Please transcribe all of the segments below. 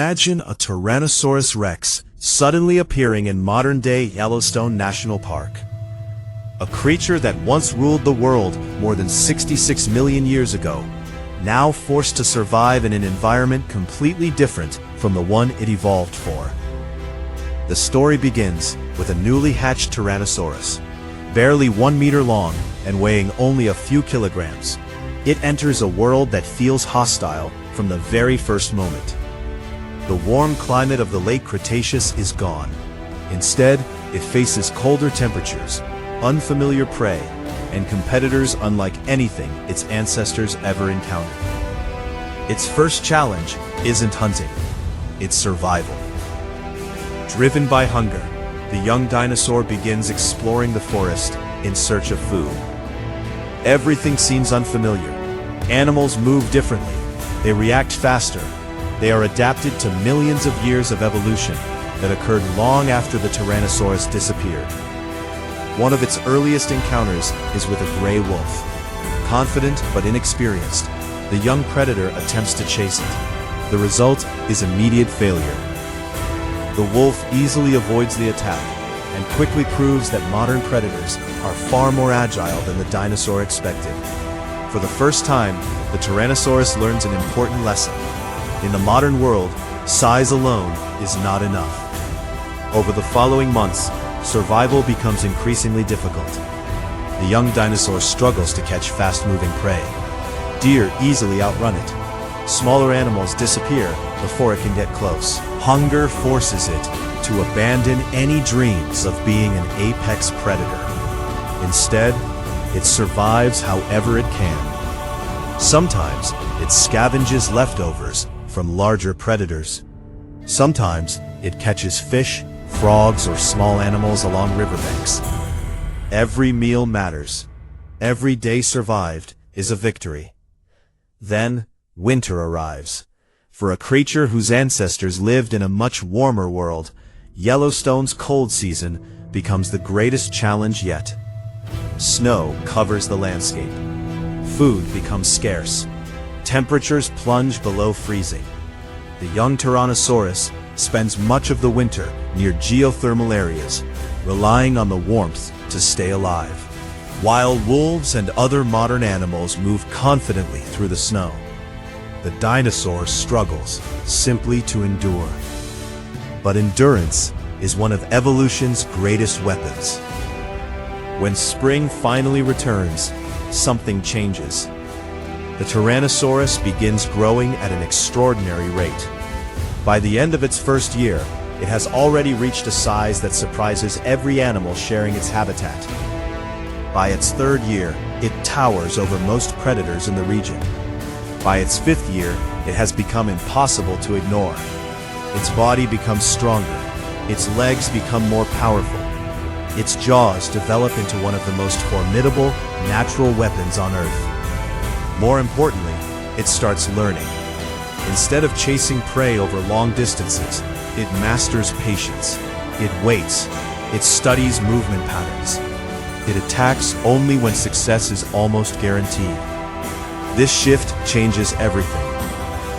Imagine a Tyrannosaurus Rex suddenly appearing in modern-day Yellowstone National Park. A creature that once ruled the world more than 66 million years ago, now forced to survive in an environment completely different from the one it evolved for. The story begins with a newly hatched Tyrannosaurus, barely 1 meter long and weighing only a few kilograms. It enters a world that feels hostile from the very first moment. The warm climate of the late Cretaceous is gone. Instead, it faces colder temperatures, unfamiliar prey, and competitors unlike anything its ancestors ever encountered. Its first challenge isn't hunting, it's survival. Driven by hunger, the young dinosaur begins exploring the forest in search of food. Everything seems unfamiliar. Animals move differently. They react faster. They are adapted to millions of years of evolution that occurred long after the Tyrannosaurus disappeared. One of its earliest encounters is with a gray wolf. Confident but inexperienced, the young predator attempts to chase it. The result is immediate failure. The wolf easily avoids the attack and quickly proves that modern predators are far more agile than the dinosaur expected. For the first time, the Tyrannosaurus learns an important lesson. In the modern world, size alone is not enough. Over the following months, survival becomes increasingly difficult. The young dinosaur struggles to catch fast-moving prey. Deer easily outrun it. Smaller animals disappear before it can get close. Hunger forces it to abandon any dreams of being an apex predator. Instead, it survives however it can. Sometimes, it scavenges leftovers from larger predators. Sometimes, it catches fish, frogs, or small animals along riverbanks. Every meal matters. Every day survived is a victory. Then, winter arrives. For a creature whose ancestors lived in a much warmer world, Yellowstone's cold season becomes the greatest challenge yet. Snow covers the landscape. Food becomes scarce. Temperatures plunge below freezing. The young Tyrannosaurus spends much of the winter near geothermal areas, relying on the warmth to stay alive. While wolves and other modern animals move confidently through the snow, the dinosaur struggles simply to endure. But endurance is one of evolution's greatest weapons. When spring finally returns, something changes. The Tyrannosaurus begins growing at an extraordinary rate. By the end of its first year, it has already reached a size that surprises every animal sharing its habitat. By its third year, it towers over most predators in the region. By its fifth year, it has become impossible to ignore. Its body becomes stronger. Its legs become more powerful. Its jaws develop into one of the most formidable natural weapons on Earth. More importantly, it starts learning. Instead of chasing prey over long distances, it masters patience. It waits. It studies movement patterns. It attacks only when success is almost guaranteed. This shift changes everything.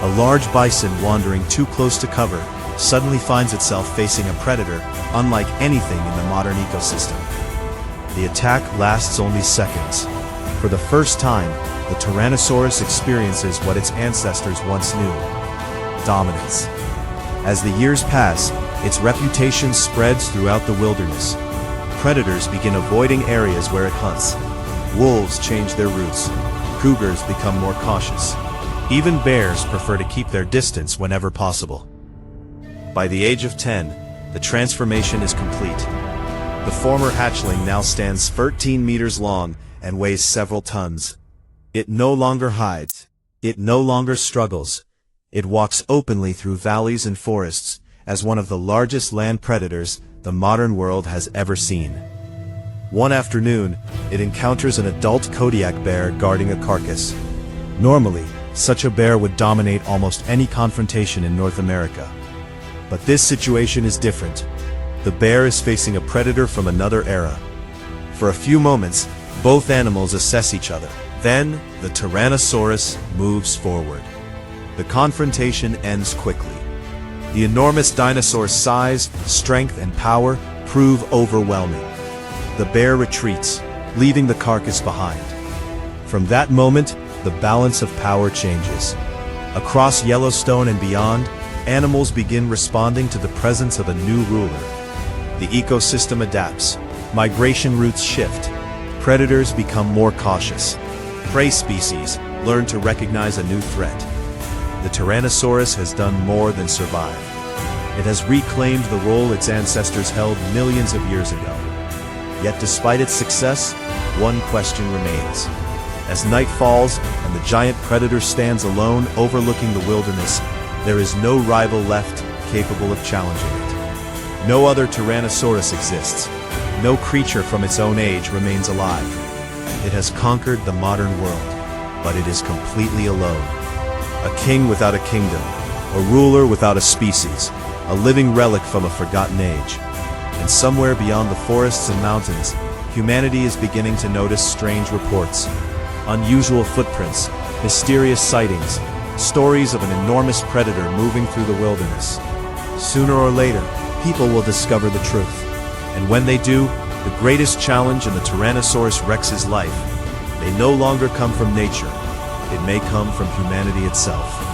A large bison wandering too close to cover suddenly finds itself facing a predator unlike anything in the modern ecosystem. The attack lasts only seconds. For the first time, the Tyrannosaurus experiences what its ancestors once knew: dominance. As the years pass, its reputation spreads throughout the wilderness. Predators begin avoiding areas where it hunts. Wolves change their routes. Cougars become more cautious. Even bears prefer to keep their distance whenever possible. By the age of 10, the transformation is complete. The former hatchling now stands 13 meters long and weighs several tons. It no longer hides. It no longer struggles. It walks openly through valleys and forests as one of the largest land predators the modern world has ever seen. One afternoon, it encounters an adult Kodiak bear guarding a carcass. Normally, such a bear would dominate almost any confrontation in North America. But this situation is different. The bear is facing a predator from another era. For a few moments, both animals assess each other. Then, the Tyrannosaurus moves forward. The confrontation ends quickly. The enormous dinosaur's size, strength, and power prove overwhelming. The bear retreats, leaving the carcass behind. From that moment, the balance of power changes. Across Yellowstone and beyond, animals begin responding to the presence of a new ruler. The ecosystem adapts, migration routes shift, predators become more cautious. Prey species learn to recognize a new threat. The Tyrannosaurus has done more than survive. It has reclaimed the role its ancestors held millions of years ago. Yet despite its success, one question remains. As night falls and the giant predator stands alone overlooking the wilderness, there is no rival left capable of challenging it. No other Tyrannosaurus exists. No creature from its own age remains alive. It has conquered the modern world, but it is completely alone. A king without a kingdom, a ruler without a species, a living relic from a forgotten age. And somewhere beyond the forests and mountains, humanity is beginning to notice strange reports. Unusual footprints, mysterious sightings, stories of an enormous predator moving through the wilderness. Sooner or later, people will discover the truth. And when they do, the greatest challenge in the Tyrannosaurus Rex's life may no longer come from nature. It may come from humanity itself.